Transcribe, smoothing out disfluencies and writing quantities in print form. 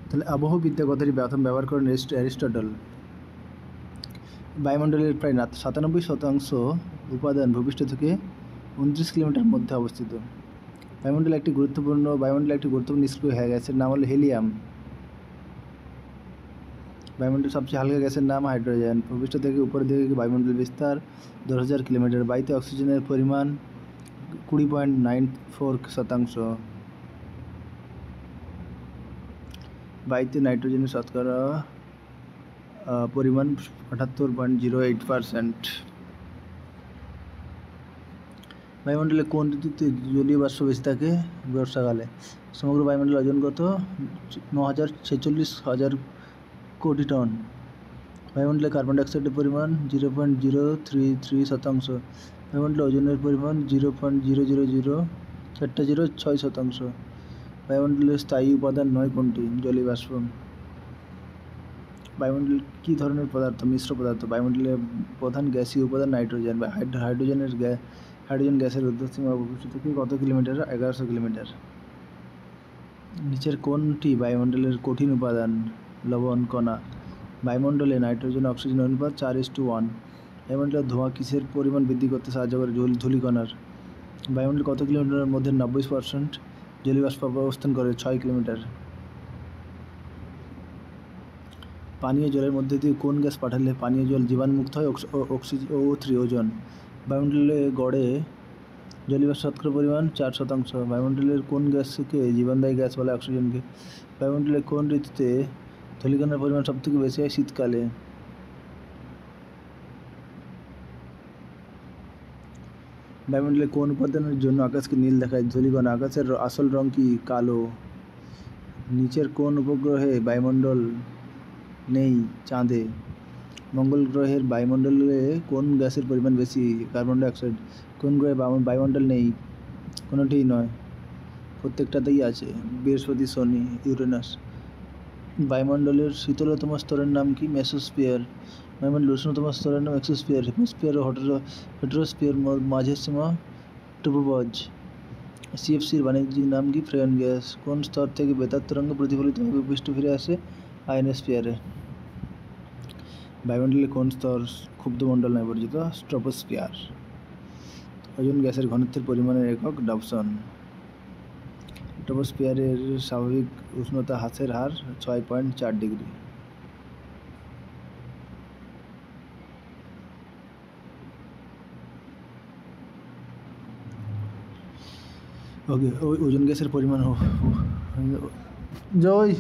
তাহলে আবহবিদ্যা কথাটি প্রথম ব্যবহার করেন অ্যারিস্টটল। বায়ুমণ্ডলের প্রায় 97% উপাদান ভূপৃষ্ঠ থেকে 29 কিলোমিটার মধ্যে অবস্থিত। বায়ুমণ্ডলে একটি গুরুত্বপূর্ণ নিষ্ক্রিয় গ্যাসের নাম হলো হিলিয়াম। বায়ুমণ্ডলের সবচেয়ে হালকা গ্যাসের নাম হাইড্রোজেন। ভূপৃষ্ঠ থেকে উপরের দিকে বায়ুমণ্ডল বিস্তার 10,000 কিলোমিটার। বায়ুতে অক্সিজেনের পরিমাণ 20.94%। বায়ুতে নাইট্রোজেনের শতকরা পরিমাণ 78.08%। বায়ুমণ্ডলে কোন ঋতুতে জলীয় বাষ্প বেশি থাকে? বর্ষাকালে। সমগ্র বায়ুমণ্ডলের ওজন কত? 9,46,000 কোটি টন। বায়ুমণ্ডলে কার্বন ডাইঅক্সাইডের পরিমাণ 0.033%। বায়ুমণ্ডলে ওজনের পরিমাণ 0.000406%। বায়ুমণ্ডলের স্থায়ী উপাদান নয় কোনটি? জলীয় বাষ্প। বায়ুমণ্ডল কী ধরনের পদার্থ? মিশ্র পদার্থ। বায়ুমণ্ডলের প্রধান গ্যাসীয় উপাদান নাইট্রোজেন। হাইড্রোজেন গ্যাসের ঊর্ধ্বসীমা ভূপৃষ্ঠ থেকে কত কিলোমিটার? 1100 কিলোমিটার। নিচের কোনটি বায়ুমণ্ডলের কঠিন উপাদান? লবণ কণা। বায়ুমণ্ডলে নাইট্রোজেন অক্সিজেন অনুপাত 4:1। বায়ুমণ্ডলের ধোঁয়া কিসের পরিমাণ বৃদ্ধি করতে সাহায্য করে? ধূলিকণার। বায়ুমণ্ডল কত কিলোমিটারের মধ্যে 90% জলীয় বাষ্প অবস্থান করে? 6 কিলোমিটার। পানীয় জলের মধ্যে দিয়ে কোন গ্যাস পাঠালে পানীয় জল জীবাণুমুক্ত হয়? O3 ওজন। বায়ুমণ্ডলে গড়ে জলীয় বাষ্প শতকরা পরিমাণ 4%। বায়ুমণ্ডলের কোন গ্যাসকে জীবনদায়ী গ্যাস বলে? অক্সিজেনকে। বায়ুমণ্ডলে কোন ঋতুতে ধূলিকণার পরিমাণ সবথেকে বেশি হয়? শীতকালে। বায়ুমণ্ডলে কোন উপাদানের জন্য আকাশকে নীল দেখায়? ধূলিকণা। আকাশের আসল রং কি? কালো। নিচের কোন উপগ্রহে বায়ুমণ্ডল নেই? চাঁদে। মঙ্গল গ্রহের বায়ুমণ্ডলে কোন গ্যাসের পরিমাণ বেশি? Carbon dioxide. কোন গ্রহে বায়ুমণ্ডল নেই? কোনোটিই নয়, প্রত্যেকটাতেই আছে। বৃহস্পতি, শনি, ইউরেনাস। বায়ুমণ্ডলের শীতলতম স্তরের নাম কি? মেসোস্ফিয়ার। বায়ুমণ্ডলের উষ্ণতম স্তরের নাম এক্সোস্ফিয়ার। হেমিস্ফিয়ার ও হেটেরোস্ফিয়ার মাঝের সীমা ট্রপোপজ। সিএফসির বাণিজ্যিক নাম কি? Freon gas. কোন স্তর থেকে বেতার তরঙ্গ প্রতিফলিত হয়ে ভূপৃষ্ঠ ফিরে আসে? আয়নোস্ফিয়ারে। বায়ুমণ্ডলের কোন স্তর ক্ষুব্ধমণ্ডল নামে পরিচিত? ট্রপোস্ফিয়ার। ওজোন গ্যাসের ঘনত্বের পরিমাণের একক? ডবসন। ট্রপোস্ফিয়ারের স্বাভাবিক উষ্ণতা হ্রাসের হার 6.4 ডিগ্রি। ওকে, ওজোন গ্যাসের পরিমাণ জয়